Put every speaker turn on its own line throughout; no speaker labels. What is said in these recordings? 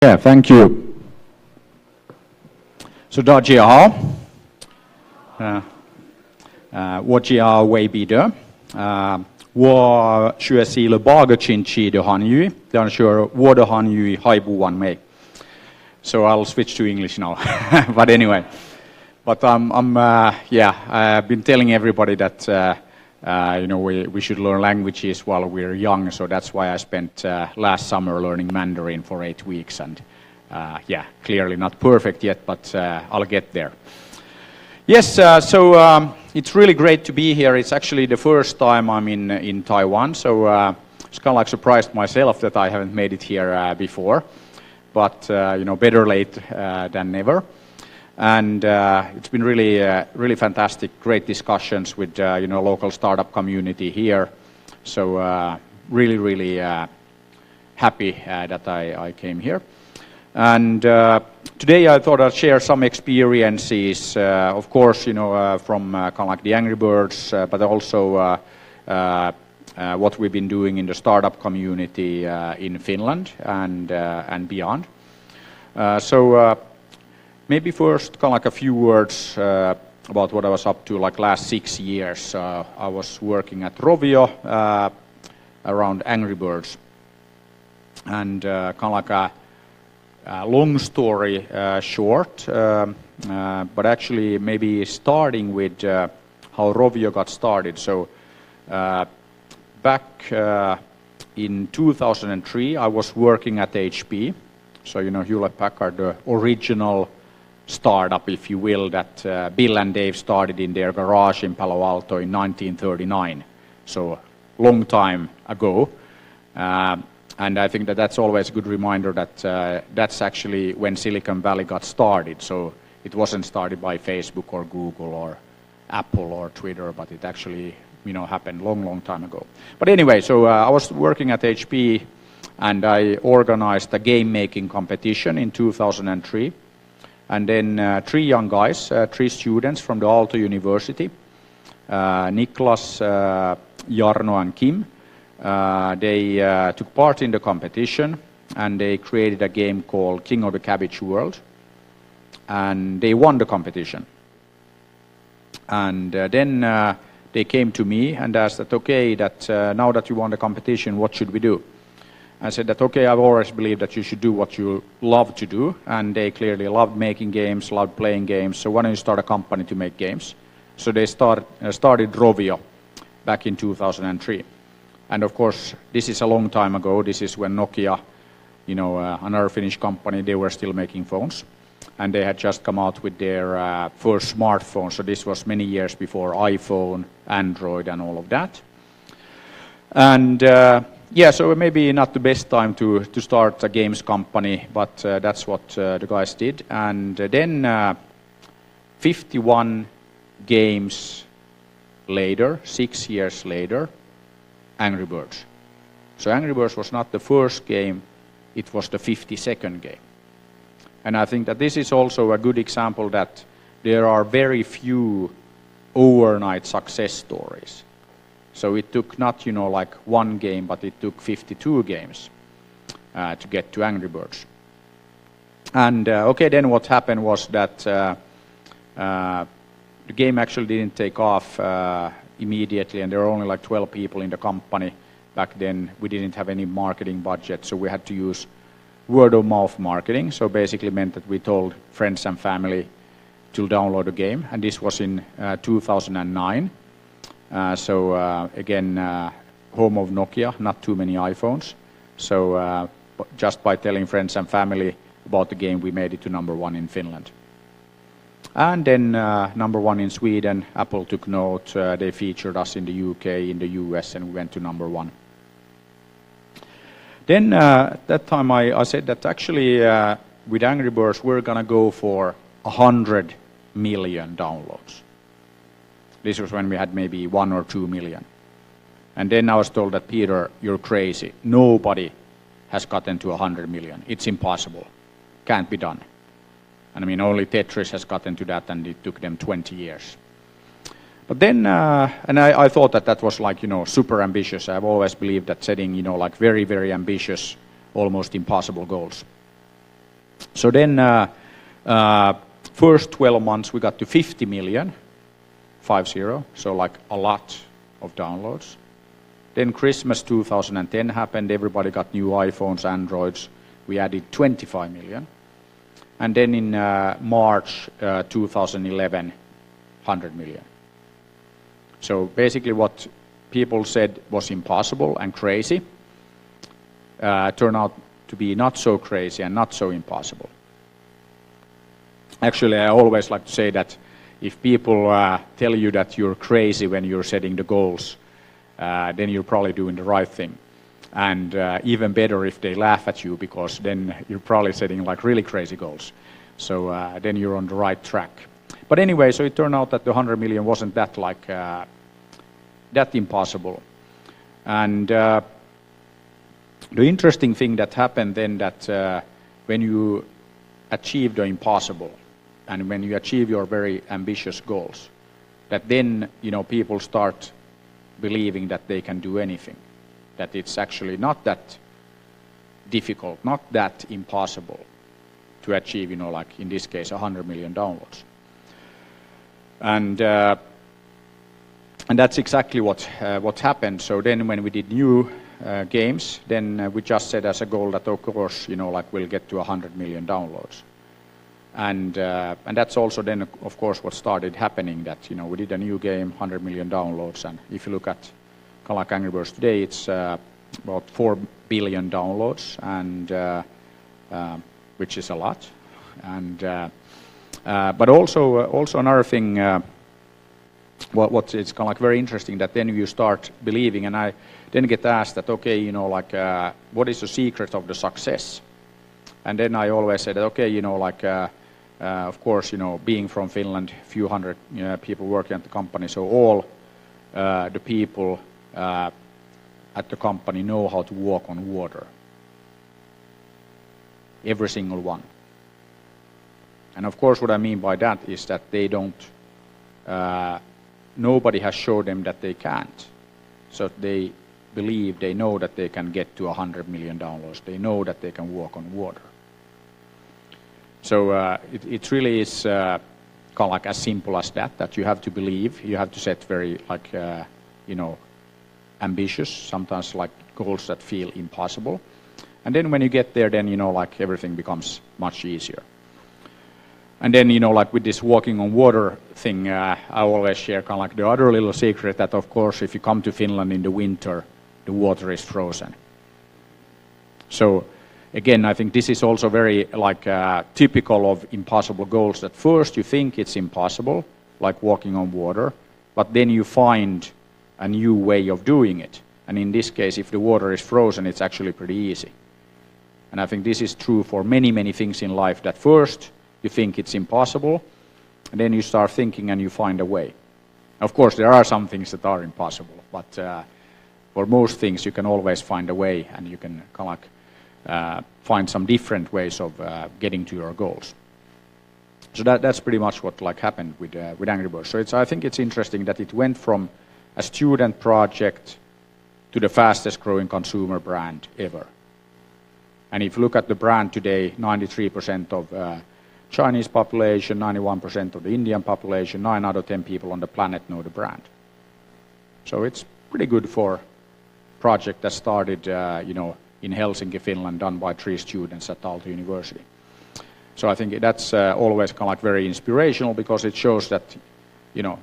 Yeah, thank you. Så da GA, 我GA way bidder, 我学习了8个星期的韩语，但是我的韩语还不完美。So I'll switch to English now. But anyway, I've been telling everybody that we should learn languages while we're young. So that's why I spent last summer learning Mandarin for 8 weeks. And clearly not perfect yet, but I'll get there. Yes, it's really great to be here. It's actually the first time I'm in Taiwan, so it's kind of like surprised myself that I haven't made it here before. But better late than never. And it's been really fantastic, great discussions with local startup community here. So really happy that I came here. And today I thought I'd share some experiences, of course, from kind of like the Angry Birds, but also what we've been doing in the startup community in Finland and beyond. Maybe first, kind of like a few words about what I was up to like last 6 years. I was working at Rovio around Angry Birds, and kind of like a long story short, but actually maybe starting with how Rovio got started. So back in 2003, I was working at HP. So Hewlett Packard, the original startup, if you will, that Bill and Dave started in their garage in Palo Alto in 1939. So long time ago. And I think that's always a good reminder that that's actually when Silicon Valley got started. So it wasn't started by Facebook or Google or Apple or Twitter, but it actually happened long time ago. But anyway, so I was working at HP, and I organized a game making competition in 2003. And then 3 young guys, 3 students from the Aalto University, Niklas, Jarno, and Kim. They took part in the competition, and they created a game called King of the Cabbage World, and they won the competition. And then they came to me and asked that, okay, that now that you won the competition, what should we do? I said that, okay, I've always believed that you should do what you love to do, and they clearly loved making games, loved playing games, so why don't you start a company to make games? So they started Rovio back in 2003. And of course, this is a long time ago. This is when Nokia, another Finnish company, they were still making phones. And they had just come out with their first smartphone. So this was many years before iPhone, Android, and all of that. And so maybe not the best time to start a games company, but that's what the guys did. And then 51 games later, 6 years later, Angry Birds. So Angry Birds was not the first game, it was the 52nd game. And I think that this is also a good example that there are very few overnight success stories. So it took not, like 1 game, but it took 52 games to get to Angry Birds. And then what happened was that the game actually didn't take off immediately, and there were only like 12 people in the company. Back then we didn't have any marketing budget, so we had to use word of mouth marketing. So basically meant that we told friends and family to download the game, and this was in 2009. Again, home of Nokia, not too many iPhones. So just by telling friends and family about the game, we made it to #1 in Finland. And then #1 in Sweden, Apple took note, they featured us in the UK, in the US, and we went to #1. Then at that time I said that actually with Angry Birds we're gonna go for 100 million downloads. This was when we had maybe 1 or 2 million. And then I was told that, Peter, you're crazy. Nobody has gotten to 100 million. It's impossible. Can't be done. And I mean, only Tetris has gotten to that, and it took them 20 years. But then, and I thought that was like, super ambitious. I've always believed that setting, like very ambitious, almost impossible goals. So then first 12 months we got to 50 million, 50, so like a lot of downloads. Then Christmas 2010 happened, everybody got new iPhones, Androids, we added 25 million. And then in March 2011, 100 million. So basically what people said was impossible and crazy turned out to be not so crazy and not so impossible. Actually, I always like to say that if people tell you that you're crazy when you're setting the goals, then you're probably doing the right thing. And even better if they laugh at you, because then you're probably setting like really crazy goals. So then you're on the right track. But anyway, so it turned out that the 100 million wasn't that like that impossible. And the interesting thing that happened then that when you achieve the impossible and when you achieve your very ambitious goals, that then people start believing that they can do anything, that it's actually not that difficult, not that impossible to achieve, like in this case, 100 million downloads. And that's exactly what happened. So then when we did new games, then we just set as a goal that of course, like we'll get to 100 million downloads. And that's also then, of course, what started happening, that, we did a new game, 100 million downloads, and if you look at kind of like Angry Birds today, it's about 4 billion downloads, and which is a lot. And but also another thing, what it's kind of like very interesting, that then you start believing, and I then get asked that, okay, like what is the secret of the success? And then I always said, okay, like of course, being from Finland, few hundred people working at the company, so all the people at the company know how to walk on water. Every single one. And of course, what I mean by that is that they don't, nobody has showed them that they can't. So they believe, they know that they can get to 100 million downloads. They know that they can walk on water. So it really is kind of like as simple as that you have to believe, you have to set very like, ambitious, sometimes like goals that feel impossible. And then when you get there, then, like everything becomes much easier. And then, like with this walking on water thing, I always share kind of like the other little secret that, of course, if you come to Finland in the winter, the water is frozen. So again, I think this is also very like typical of impossible goals, that first you think it's impossible, like walking on water, but then you find a new way of doing it. And in this case, if the water is frozen, it's actually pretty easy. And I think this is true for many, many things in life, that first you think it's impossible, and then you start thinking and you find a way. Of course, there are some things that are impossible, but for most things you can always find a way, and you can kind of like find some different ways of getting to your goals. So that's pretty much what like happened with Angry Birds. So I think it's interesting that it went from a student project to the fastest growing consumer brand ever. And if you look at the brand today, 93% of Chinese population, 91% of the Indian population, 9 out of 10 people on the planet know the brand. So it's pretty good for a project that started, in Helsinki, Finland, done by 3 students at Aalto University. So I think that's always kind of like very inspirational, because it shows that,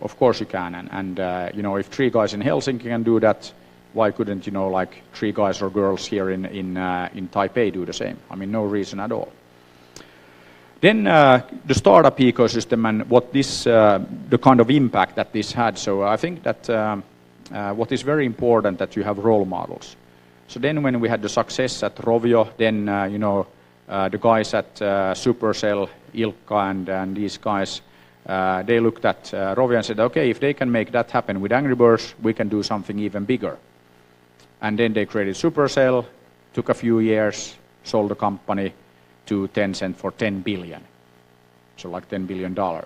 of course you can. And if 3 guys in Helsinki can do that, why couldn't, like 3 guys or girls here in Taipei do the same? I mean, no reason at all. Then the startup ecosystem and what this, the kind of impact that this had. So I think that what is very important, that you have role models. So then when we had the success at Rovio, then, the guys at Supercell, Ilkka and these guys, they looked at Rovio and said, okay, if they can make that happen with Angry Birds, we can do something even bigger. And then they created Supercell, took a few years, sold the company to Tencent for 10 billion. So like $10 billion, a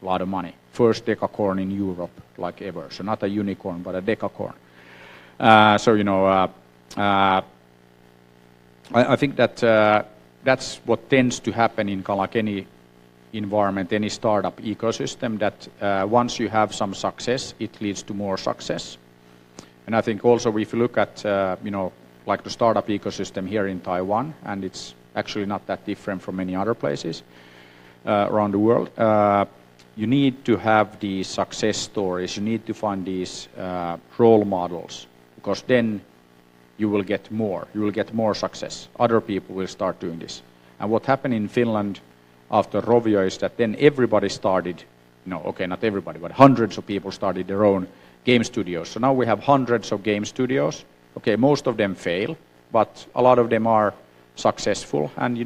lot of money. First decacorn in Europe, like ever. So not a unicorn, but a decacorn. I think that that's what tends to happen in kind of like any environment, any startup ecosystem, that once you have some success, it leads to more success. And I think also if you look at, like the startup ecosystem here in Taiwan, and it's actually not that different from many other places around the world, you need to have these success stories, you need to find these role models, because then you will get more success. Other people will start doing this. And what happened in Finland after Rovio is that then everybody started, not everybody, but hundreds of people started their own game studios. So now we have hundreds of game studios. Okay, most of them fail, but a lot of them are successful. And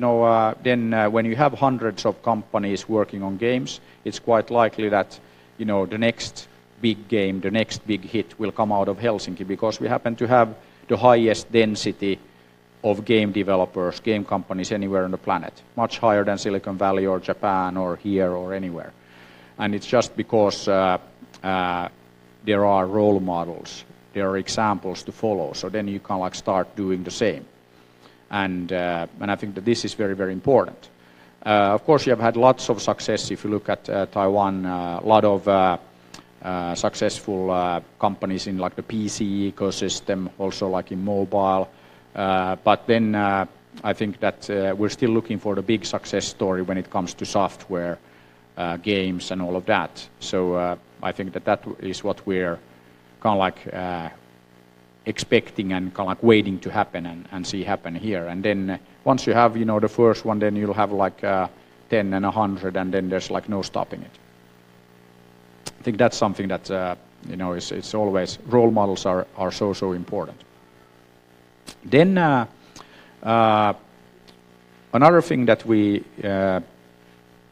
then when you have hundreds of companies working on games, it's quite likely that the next big game, the next big hit will come out of Helsinki, because we happen to have the highest density of game developers, game companies anywhere on the planet, much higher than Silicon Valley or Japan or here or anywhere. And it's just because there are role models, there are examples to follow, so then you can like start doing the same. And I think that this is very, very important. Of course, you have had lots of success. If you look at Taiwan, a lot of successful companies in like the PC ecosystem, also like in mobile. But then I think that we're still looking for the big success story when it comes to software, games, and all of that. So I think that is what we're kind of like expecting and kind of like waiting to happen and see happen here. And then once you have the first one, then you'll have like 10 and 100, and then there's like no stopping it. I think that's something that it's always, role models are so important. Then another thing that we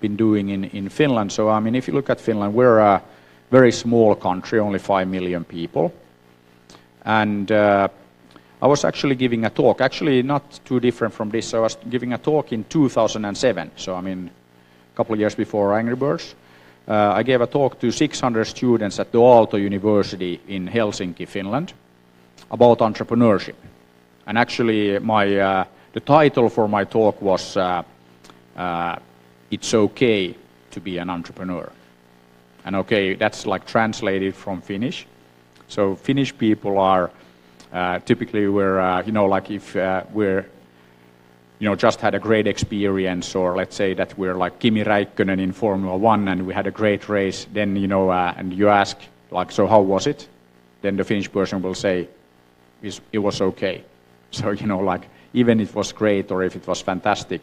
been doing in Finland. So I mean, if you look at Finland, we're a very small country, only 5 million people. And I was actually giving a talk, actually not too different from this. So I was giving a talk in 2007. So I mean, a couple of years before Angry Birds. I gave a talk to 600 students at the Aalto University in Helsinki, Finland, about entrepreneurship. And actually, the title for my talk was "It's okay to be an entrepreneur." And okay, that's like translated from Finnish. So Finnish people are typically we're like if we're just had a great experience, or let's say that we're like Kimi Räikkönen in Formula 1 and we had a great race, then and you ask like, so how was it? Then the Finnish person will say, it was okay. So like even if it was great or if it was fantastic,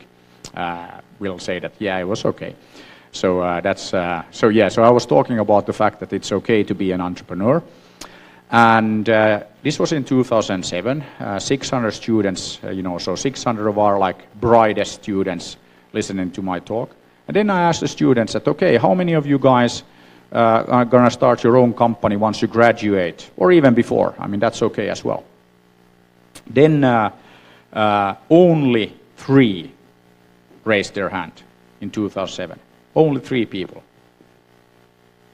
we'll say that yeah, it was okay. So so I was talking about the fact that it's okay to be an entrepreneur. And this was in 2007, 600 students, so 600 of our like brightest students listening to my talk. And then I asked the students that, okay, how many of you guys are going to start your own company once you graduate, or even before? I mean, that's okay as well. Then only 3 raised their hand in 2007. Only 3 people.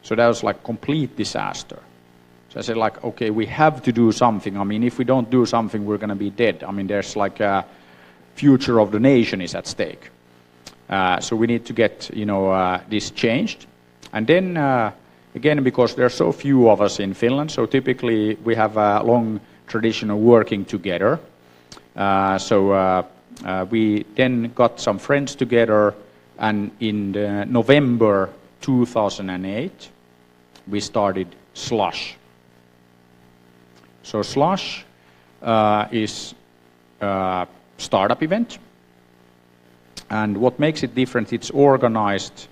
So that was like complete disaster. So I said like, okay, we have to do something. I mean, if we don't do something, we're going to be dead. I mean, there's like a future of the nation is at stake. So we need to get, this changed. And then, again, because there are so few of us in Finland, so typically we have a long tradition of working together. So we then got some friends together, and in November 2008, we started Slush. So Slush is a startup event, and what makes it different, it's organized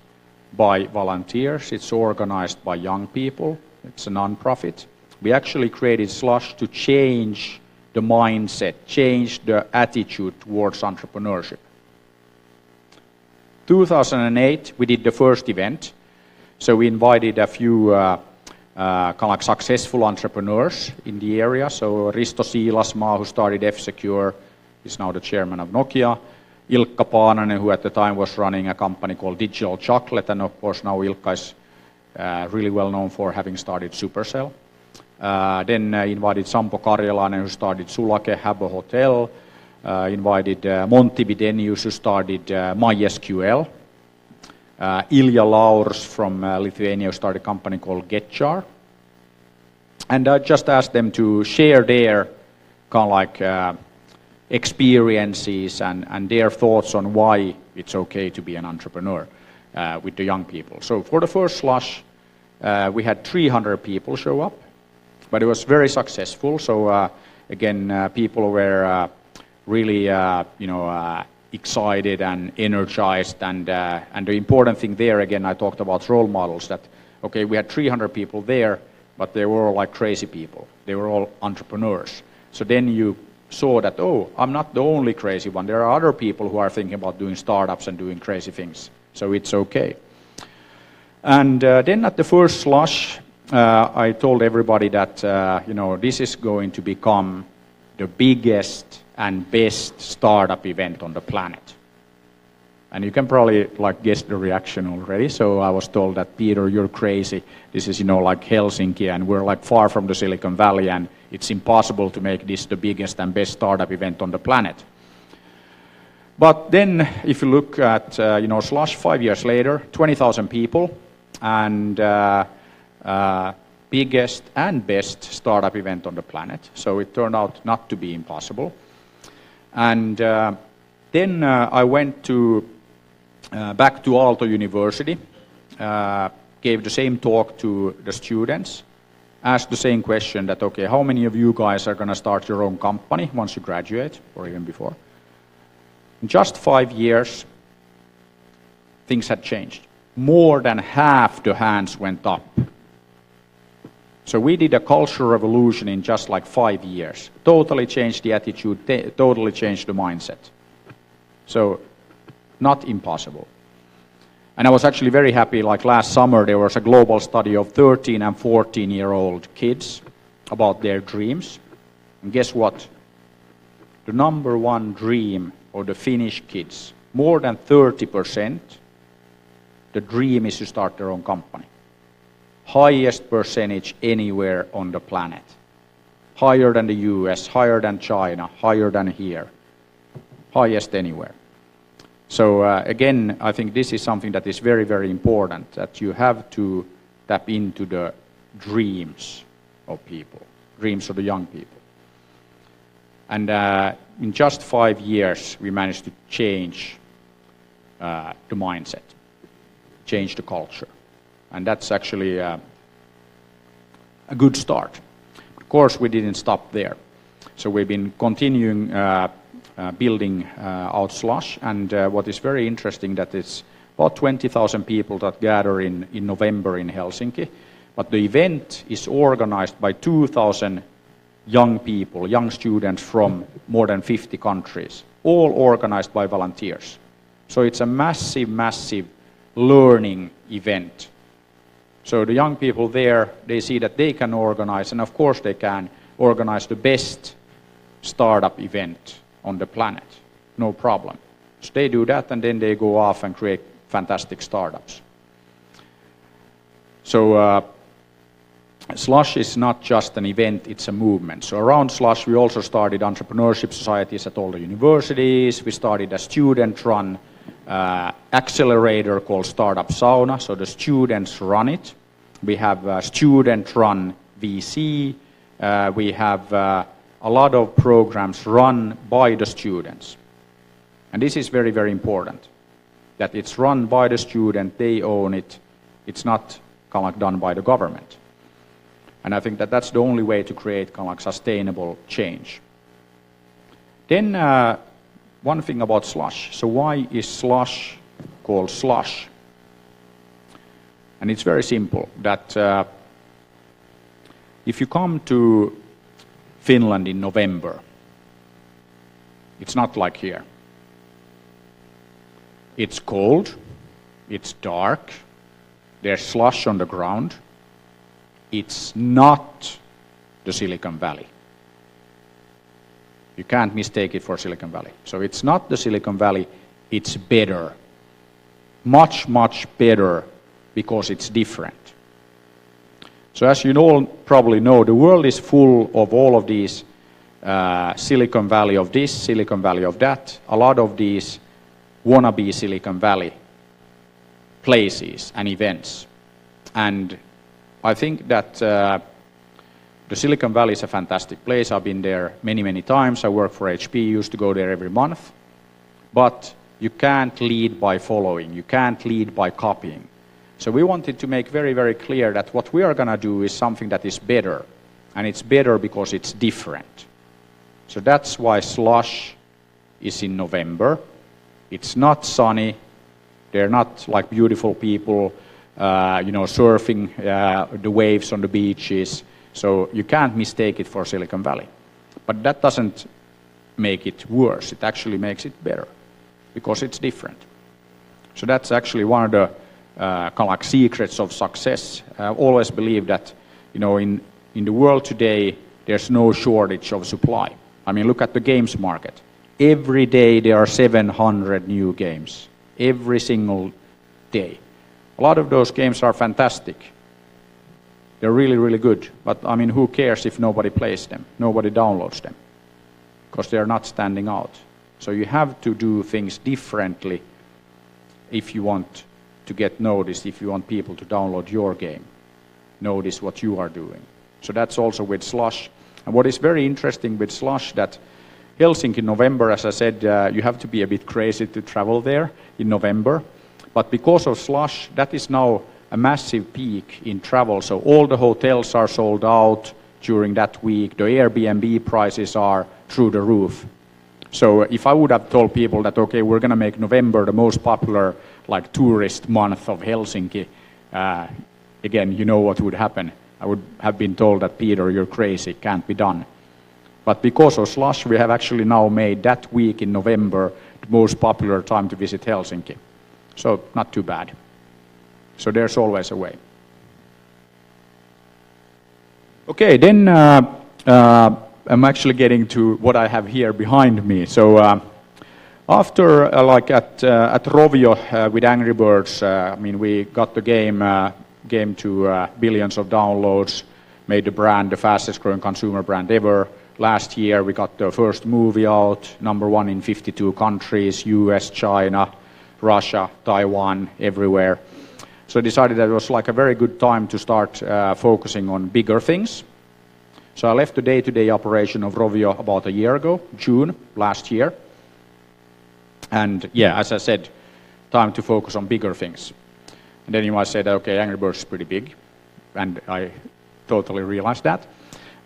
by volunteers, it's organized by young people, it's a non-profit. We actually created Slush to change the mindset, change the attitude towards entrepreneurship. 2008, we did the first event, so we invited a few kind of like successful entrepreneurs in the area. So Risto Siilasmaa, who started F-Secure, is now the chairman of Nokia. Ilkka Paananen, who at the time was running a company called Digital Chocolate, and of course now Ilkka is really well known for having started Supercell. Then invited Sampo Karjalainen, who started Sulake, Habbo Hotel. invited Monty Videnius, who started MySQL. Ilja Laurs from Lithuania started a company called GetJar. And I just asked them to share their kind of like experiences and their thoughts on why it's okay to be an entrepreneur with the young people. So for the first slush, we had 300 people show up, but it was very successful. So again, people were really, excited and energized, and the important thing there, again, I talked about role models. That okay, we had 300 people there, but they were all like crazy people. They were all entrepreneurs. So then you saw that, oh, I'm not the only crazy one. There are other people who are thinking about doing startups and doing crazy things. So it's okay. And then at the first slush, I told everybody that this is going to become the biggest and best startup event on the planet. And you can probably like guess the reaction already. So I was told that, Peter, you're crazy. This is like Helsinki, and we're like far from the Silicon Valley, and it's impossible to make this the biggest and best startup event on the planet. But then if you look at Slush 5 years later, 20,000 people, and biggest and best startup event on the planet. So it turned out not to be impossible. And then I went back to Aalto University, gave the same talk to the students, asked the same question that, okay, how many of you guys are going to start your own company once you graduate, or even before? In just 5 years, things had changed. More than half the hands went up. So we did a cultural revolution in just like 5 years. Totally changed the attitude, totally changed the mindset. So not impossible. And I was actually very happy, like last summer there was a global study of 13 and 14-year-old kids about their dreams. And guess what? The number one dream of the Finnish kids, more than 30%, the dream is to start their own company. Highest percentage anywhere on the planet. Higher than the US, higher than China, higher than here. Highest anywhere. So again, I think this is something that is very, very important, that you have to tap into the dreams of people, dreams of the young people. And in just 5 years, we managed to change the mindset, change the culture. And that's actually a good start. Of course, we didn't stop there. So we've been continuing building out Slush. And what is very interesting, that it's about 20,000 people that gather in November in Helsinki. But the event is organized by 2,000 young people, young students from more than 50 countries, all organized by volunteers. So it's a massive, massive learning event. So the young people there, they see that they can organize, and of course they can organize the best startup event on the planet, no problem. So they do that, and then they go off and create fantastic startups. So Slush is not just an event, it's a movement. So around Slush we also started entrepreneurship societies at all the universities. We started a student-run accelerator called Startup Sauna, so the students run it. We have a student-run VC. We have a lot of programs run by the students. And this is very, very important, that it's run by the student, they own it. It's not kind of like done by the government. And I think that that's the only way to create kind of like sustainable change. Then one thing about Slush. So why is Slush called Slush? And it's very simple, that if you come to Finland in November, it's not like here. It's cold, it's dark, there's slush on the ground. It's not the Silicon Valley. You can't mistake it for Silicon Valley. So it's not the Silicon Valley, it's better. Much, much better, because it's different. So as you all probably know, the world is full of all of these Silicon Valley of this, Silicon Valley of that, a lot of these wannabe Silicon Valley places and events. And I think that the Silicon Valley is a fantastic place. I've been there many, many times. I work for HP, used to go there every month. But you can't lead by following. You can't lead by copying. So we wanted to make very, very clear that what we are going to do is something that is better. And it's better because it's different. So that's why Slush is in November. It's not sunny. They're not like beautiful people, surfing the waves on the beaches. So you can't mistake it for Silicon Valley. But that doesn't make it worse. It actually makes it better because it's different. So that's actually one of the kind of like secrets of success. I always believe that, in the world today, there's no shortage of supply. I mean, look at the games market. Every day there are 700 new games. Every single day. A lot of those games are fantastic. They're really, really good. But, I mean, who cares if nobody plays them? Nobody downloads them. Because they're not standing out. So you have to do things differently if you want to get noticed, if you want people to download your game. Notice what you are doing. So that's also with Slush. And what is very interesting with Slush, that Helsinki in November, as I said, you have to be a bit crazy to travel there in November. But because of Slush, that is now a massive peak in travel. So all the hotels are sold out during that week. The Airbnb prices are through the roof. So if I would have told people that, okay, we're going to make November the most popular like tourist month of Helsinki, again, you know what would happen. I would have been told that, Peter, you're crazy, can't be done. But because of Slush, we have actually now made that week in November the most popular time to visit Helsinki. So not too bad. So there's always a way. Okay, then I'm actually getting to what I have here behind me. So after like at Rovio with Angry Birds, I mean, we got the game to billions of downloads, made the brand the fastest growing consumer brand ever. Last year we got the first movie out, #1 in 52 countries, US, China, Russia, Taiwan, everywhere. So I decided that it was like a very good time to start focusing on bigger things. So I left the day-to-day operation of Rovio about a year ago, June last year. And yeah, as I said, time to focus on bigger things. And then you might say that, okay, Angry Birds is pretty big. And I totally realized that.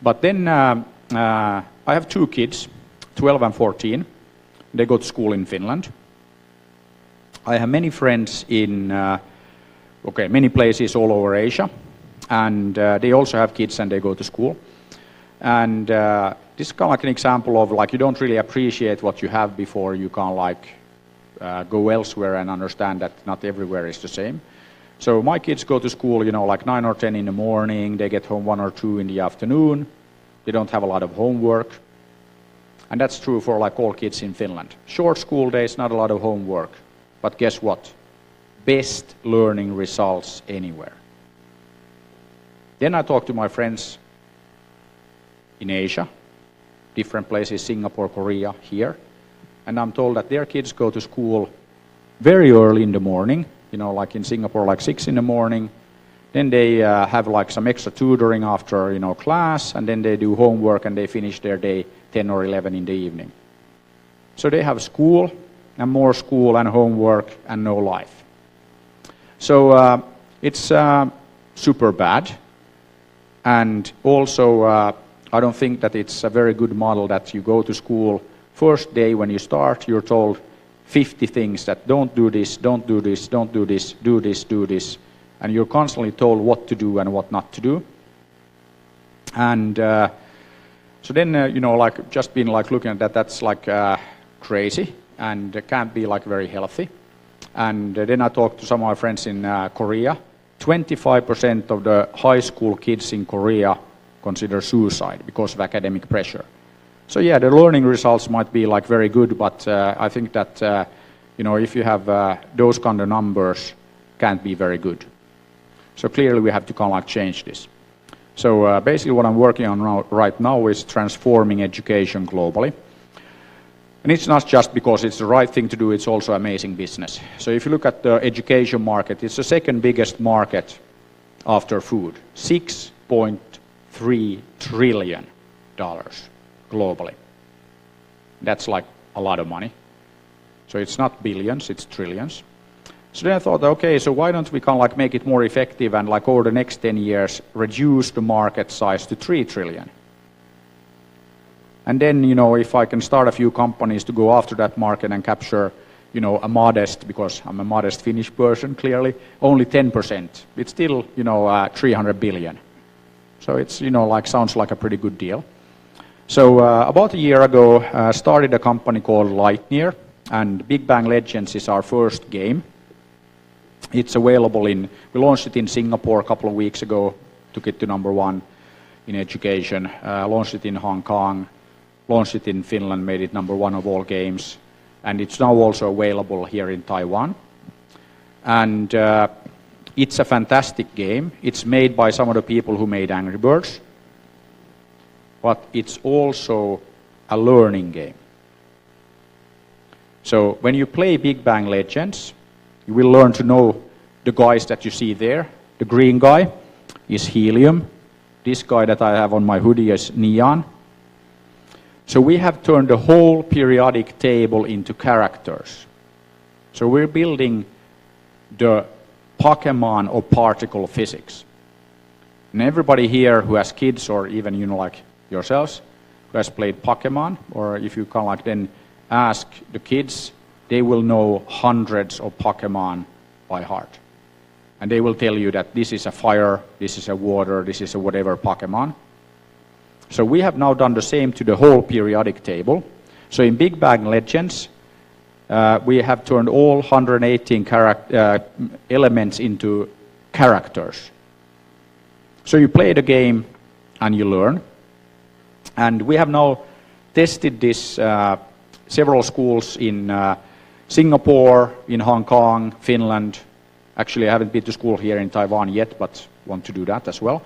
But then I have 2 kids, 12 and 14. They go to school in Finland. I have many friends in many places all over Asia. And they also have kids and they go to school. And this is kind of like an example of like you don't really appreciate what you have before you can like go elsewhere and understand that not everywhere is the same. So my kids go to school, like 9 or 10 in the morning. They get home 1 or 2 in the afternoon. They don't have a lot of homework. And that's true for like all kids in Finland. Short school days, not a lot of homework. But guess what? Best learning results anywhere. Then I talk to my friends in Asia, different places, Singapore, Korea, here. And I'm told that their kids go to school very early in the morning, like in Singapore, like 6 in the morning. Then they have like some extra tutoring after, class, and then they do homework and they finish their day 10 or 11 in the evening. So they have school and more school and homework and no life. So it's super bad. And also, I don't think that it's a very good model that you go to school. First day when you start, you're told 50 things that don't do this, don't do this, don't do this, do this, do this. And you're constantly told what to do and what not to do. And so then, like just being like looking at that, that's like crazy and can't be like very healthy. And then I talked to some of my friends in Korea. 25% of the high school kids in Korea consider suicide because of academic pressure. So yeah, the learning results might be like very good, but I think that if you have those kind of numbers, can't be very good. So clearly we have to kind of like change this. So basically what I'm working on right now is transforming education globally. And it's not just because it's the right thing to do, it's also amazing business. So if you look at the education market, it's the second biggest market after food. $6.3 trillion globally. That's like a lot of money. So it's not billions, it's trillions. So then I thought, okay, so why don't we kind of like make it more effective and like over the next 10 years reduce the market size to 3 trillion. And then, you know, if I can start a few companies to go after that market and capture, you know, a modest, because I'm a modest Finnish person, clearly, only 10%. It's still, you know, 300 billion. So it's, you know, like sounds like a pretty good deal. So about a year ago, started a company called Lightyear, and Big Bang Legends is our first game. It's available we launched it in Singapore a couple of weeks ago, took it to #1 in education, launched it in Hong Kong, launched it in Finland, made it #1 of all games, and it's now also available here in Taiwan. And it's a fantastic game. It's made by some of the people who made Angry Birds, but it's also a learning game. So when you play Big Bang Legends, you will learn to know the guys that you see there. The green guy is helium. This guy that I have on my hoodie is neon. So we have turned the whole periodic table into characters. So we're building the Pokemon of particle physics. And everybody here who has kids, or even, you know, like yourselves, who has played Pokemon, or if you can like then ask the kids, they will know hundreds of Pokemon by heart. And they will tell you that this is a fire, this is a water, this is a whatever Pokemon. So we have now done the same to the whole periodic table. So in Big Bang Legends, we have turned all 118 elements into characters. So you play the game and you learn. And we have now tested this several schools in Singapore, in Hong Kong, Finland. Actually, I haven't been to school here in Taiwan yet, but want to do that as well.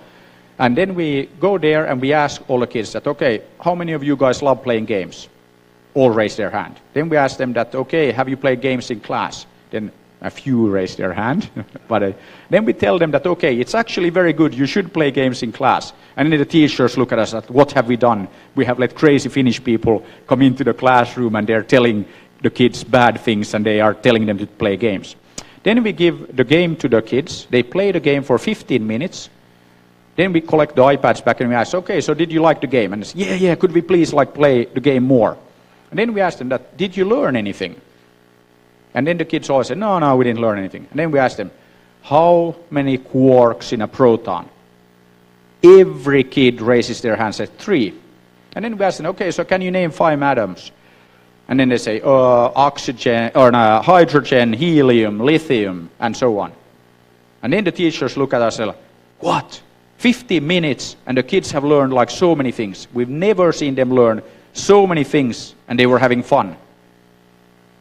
And then we go there and we ask all the kids that, okay, how many of you guys love playing games? All raise their hand. Then we ask them that, okay, have you played games in class? Then a few raise their hand. But then we tell them that, okay, it's actually very good, you should play games in class. And then the teachers look at us at, what have we done? We have let crazy Finnish people come into the classroom and they're telling the kids bad things and they are telling them to play games. Then we give the game to the kids. They play the game for 15 minutes. Then we collect the iPads back and we ask, okay, so did you like the game? And they say, yeah, could we please like play the game more? And then we ask them that, did you learn anything? And then the kids always say, no, we didn't learn anything. And then we ask them, how many quarks in a proton? Every kid raises their hand and says 3. And then we ask them, okay, so can you name 5 atoms? And then they say, oxygen, or hydrogen, helium, lithium, and so on. And then the teachers look at us and say, what? 50 minutes, and the kids have learned like so many things. We've never seen them learn so many things, and they were having fun.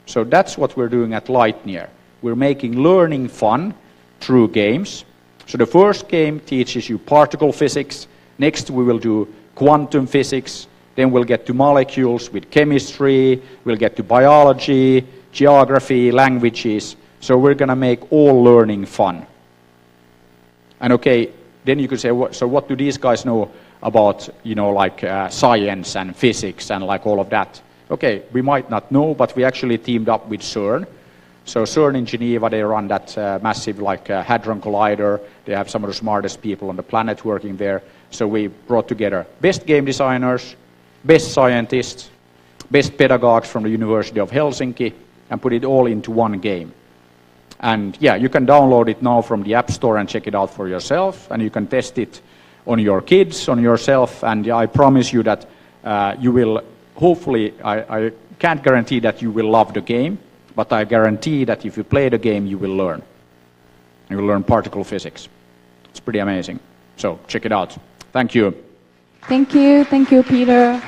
So that's what we're doing at Lightyear. We're making learning fun through games. So the first game teaches you particle physics. Next we will do quantum physics. Then we'll get to molecules with chemistry. We'll get to biology, geography, languages. So we're going to make all learning fun. And okay, then you could say, so what do these guys know about, you know, like science and physics and like all of that? Okay, we might not know, but we actually teamed up with CERN. So CERN in Geneva, they run that massive like Hadron Collider. They have some of the smartest people on the planet working there. So we brought together best game designers, best scientists, best pedagogues from the University of Helsinki, and put it all into one game. And yeah, you can download it now from the App Store and check it out for yourself, and you can test it on your kids, on yourself, and I promise you that you will, hopefully, I can't guarantee that you will love the game, but I guarantee that if you play the game, you will learn. You will learn particle physics. It's pretty amazing. So check it out. Thank you.
Thank you, Peter.